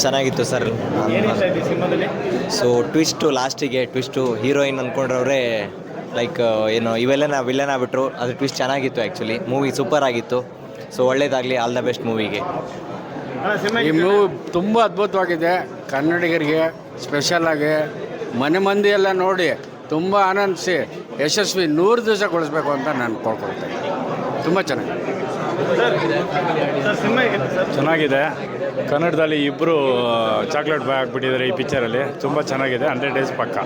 ಚೆನ್ನಾಗಿತ್ತು sir. So twist heroine ಅಂದ್ಕೊಂಡ್ರವ್ರೆ like ಏನು ಇವೆಲ್ಲ ವಿಲನ್ ಆಗ್ಬಿಟ್ರು. ಅದು ಟ್ವಿಸ್ಟ್ ಚೆನ್ನಾಗಿತ್ತು. ಆ್ಯಕ್ಚುಲಿ ಮೂವಿ ಸೂಪರ್ ಆಗಿತ್ತು. ಸೊ ಒಳ್ಳೇದಾಗಲಿ, ಆಲ್ ದ ಬೆಸ್ಟ್ ಮೂವಿಗೆ. ಈ ಮೂವಿ ತುಂಬ ಅದ್ಭುತವಾಗಿದೆ. ಕನ್ನಡಿಗರಿಗೆ ಸ್ಪೆಷಲಾಗಿ ಮನೆ ಮಂದಿ ಎಲ್ಲ ನೋಡಿ ತುಂಬ ಆನಂದಿಸಿ ಯಶಸ್ವಿ 100 ದಿವಸಗೊಳಿಸ್ಬೇಕು ಅಂತ ನಾನು ಕೋಳ್ಕೊಳ್ತೇನೆ. ತುಂಬ ಚೆನ್ನಾಗಿದೆ. ಕನ್ನಡದಲ್ಲಿ ಇಬ್ಬರು ಚಾಕ್ಲೇಟ್ ಬಾಯ್ ಆಗಿಬಿಟ್ಟಿದ್ದಾರೆ ಈ ಪಿಕ್ಚರಲ್ಲಿ. ತುಂಬ ಚೆನ್ನಾಗಿದೆ. 100 ಡೇಸ್ ಪಕ್ಕ.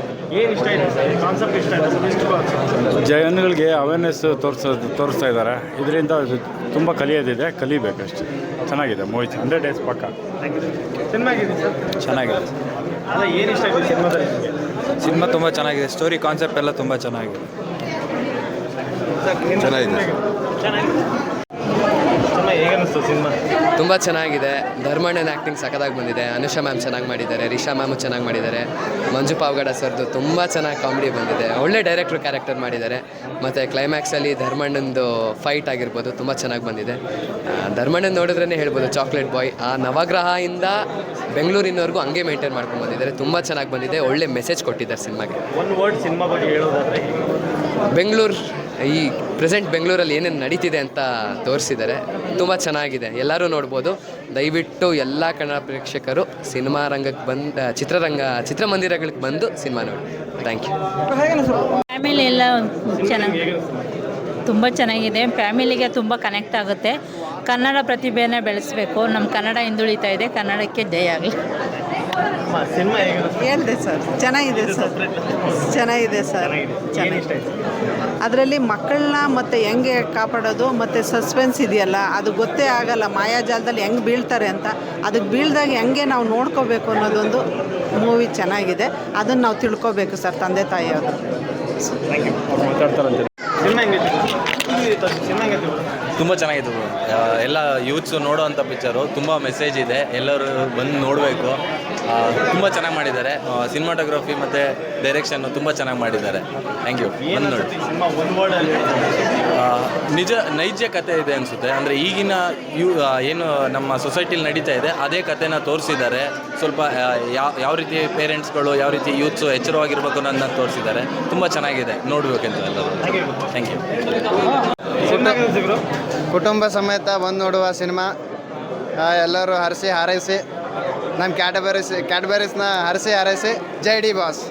ಜನಗಳಿಗೆ ಅವೇರ್ನೆಸ್ ತೋರಿಸ್ತಾ ಇದ್ದಾರೆ. ಇದರಿಂದ ತುಂಬ ಕಲಿಯೋದಿದೆ, ಕಲಿಬೇಕಷ್ಟೆ. ಚೆನ್ನಾಗಿದೆ ಮೂವಿ. 100 ಡೇಸ್ ಪಕ್ಕ. ಚೆನ್ನಾಗಿದೆ. ಸಿನಿಮಾ ತುಂಬ ಚೆನ್ನಾಗಿದೆ. ಸ್ಟೋರಿ ಕಾನ್ಸೆಪ್ಟ್ ಎಲ್ಲ ತುಂಬ ಚೆನ್ನಾಗಿದೆ. ತುಂಬ ಚೆನ್ನಾಗಿದೆ. ಧರ್ಮಣ್ಣನ ಆ್ಯಕ್ಟಿಂಗ್ ಸಖತ್ತಾಗಿ ಬಂದಿದೆ. ಅನುಷಾ ಮ್ಯಾಮ್ ಚೆನ್ನಾಗಿ ಮಾಡಿದ್ದಾರೆ, ರಿಷಾ ಮ್ಯಾಮು ಚೆನ್ನಾಗಿ ಮಾಡಿದ್ದಾರೆ, ಮಂಜು ಪಾವಗಡ ಸರ್ದು ತುಂಬ ಚೆನ್ನಾಗಿ ಕಾಮಿಡಿ ಬಂದಿದೆ. ಒಳ್ಳೆ ಡೈರೆಕ್ಟ್ರು ಕ್ಯಾರೆಕ್ಟರ್ ಮಾಡಿದ್ದಾರೆ. ಮತ್ತು ಕ್ಲೈಮ್ಯಾಕ್ಸಲ್ಲಿ ಧರ್ಮಣ್ಣಂದು ಫೈಟ್ ಆಗಿರ್ಬೋದು ತುಂಬ ಚೆನ್ನಾಗಿ ಬಂದಿದೆ. ಧರ್ಮಣ್ಣನ ನೋಡಿದ್ರೇ ಹೇಳ್ಬೋದು ಚಾಕ್ಲೇಟ್ ಬಾಯ್. ಆ ನವಗ್ರಹದಿಂದ ಬೆಂಗಳೂರಿನವರೆಗೂ ಹಂಗೆ ಮೇಂಟೈನ್ ಮಾಡ್ಕೊಂಡು ಬಂದಿದ್ದಾರೆ. ತುಂಬ ಚೆನ್ನಾಗಿ ಬಂದಿದೆ. ಒಳ್ಳೆ ಮೆಸೇಜ್ ಕೊಟ್ಟಿದ್ದಾರೆ ಸಿನಿಮಾಗೆ. ಸಿನಿಮಾ ಬಗ್ಗೆ ಹೇಳೋದಾದ್ರೆ ಬೆಂಗಳೂರು ಈ ಪ್ರೆಸೆಂಟ್ ಬೆಂಗಳೂರಲ್ಲಿ ಏನೇನು ನಡೀತಿದೆ ಅಂತ ತೋರಿಸಿದ್ದಾರೆ. ತುಂಬ ಚೆನ್ನಾಗಿದೆ. ಎಲ್ಲರೂ ನೋಡ್ಬೋದು. ದಯವಿಟ್ಟು ಎಲ್ಲ ಕನ್ನಡ ಪ್ರೇಕ್ಷಕರು ಸಿನಿಮಾ ರಂಗಕ್ಕೆ ಚಿತ್ರಮಂದಿರಗಳಿಗೆ ಬಂದು ಸಿನಿಮಾ ನೋಡಿ. Thank you. ಫ್ಯಾಮಿಲಿ ಎಲ್ಲ ತುಂಬ ಚೆನ್ನಾಗಿದೆ. ಫ್ಯಾಮಿಲಿಗೆ ತುಂಬ ಕನೆಕ್ಟ್ ಆಗುತ್ತೆ. ಕನ್ನಡ ಪ್ರತಿಭೆಯನ್ನು ಬೆಳೆಸಬೇಕು. ನಮ್ಮ ಕನ್ನಡ ಹಿಂದುಳಿತಾ ಇದೆ. ಕನ್ನಡಕ್ಕೆ ಜಯ ಆಗಲಿ. ಹೇಳಿದೆ ಸರ್. ಚೆನ್ನಾಗಿದೆ ಸರ್. ಅದರಲ್ಲಿ ಮಕ್ಕಳನ್ನ ಮತ್ತು ಹೆಂಗೆ ಕಾಪಾಡೋದು ಮತ್ತು ಸಸ್ಪೆನ್ಸ್ ಇದೆಯಲ್ಲ, ಅದು ಗೊತ್ತೇ ಆಗಲ್ಲ. ಮಾಯಾಜಾಲದಲ್ಲಿ ಹೆಂಗೆ ಬೀಳ್ತಾರೆ ಅಂತ, ಅದಕ್ಕೆ ಬೀಳ್ದಾಗ ಹೆಂಗೆ ನಾವು ನೋಡ್ಕೋಬೇಕು ಅನ್ನೋದೊಂದು ಮೂವಿ ಚೆನ್ನಾಗಿದೆ. ಅದನ್ನು ನಾವು ತಿಳ್ಕೊಬೇಕು ಸರ್, ತಂದೆ ತಾಯಿಯವರು. ತುಂಬ ಚೆನ್ನಾಗಿತ್ತು. ಎಲ್ಲ ಯೂತ್ಸು ನೋಡೋವಂಥ ಪಿಕ್ಚರು. ತುಂಬ ಮೆಸೇಜ್ ಇದೆ. ಎಲ್ಲರೂ ಬಂದು ನೋಡಬೇಕು. ತುಂಬ ಚೆನ್ನಾಗಿ ಮಾಡಿದ್ದಾರೆ. ಸಿನಿಮಾಟೋಗ್ರಫಿ ಮತ್ತು ಡೈರೆಕ್ಷನ್ನು ತುಂಬ ಚೆನ್ನಾಗಿ ಮಾಡಿದ್ದಾರೆ. Thank you. ಬಂದು ನೋಡಿ. ನೈಜ ಕತೆ ಇದೆ ಅನಿಸುತ್ತೆ. ಅಂದರೆ ಈಗಿನ ಏನು ನಮ್ಮ ಸೊಸೈಟಿಲಿ ನಡೀತಾ ಇದೆ ಅದೇ ಕತೆನ ತೋರಿಸಿದ್ದಾರೆ. ಸ್ವಲ್ಪ ಯಾವ ರೀತಿ ಪೇರೆಂಟ್ಸ್ಗಳು, ಯಾವ ರೀತಿ ಯೂತ್ಸು ಎಚ್ಚರವಾಗಿರ್ಬೇಕು ಅನ್ನೋದನ್ನ ತೋರಿಸಿದ್ದಾರೆ. ತುಂಬ ಚೆನ್ನಾಗಿದೆ. ನೋಡಬೇಕಂತ ಎಲ್ಲರೂ. Thank you. ಕುಟುಂಬ ಸಮೇತ ಬಂದು ನೋಡುವ ಸಿನಿಮಾ. ಎಲ್ಲರೂ ಹರಸಿ ಹಾರೈಸಿ ನಮ್ಮ ಕ್ಯಾಡ್ಬರೀಸ್ನ ಹರಸಿ ಹಾರೈಸಿ. ಜೈ ಡಿ ಬಾಸ್.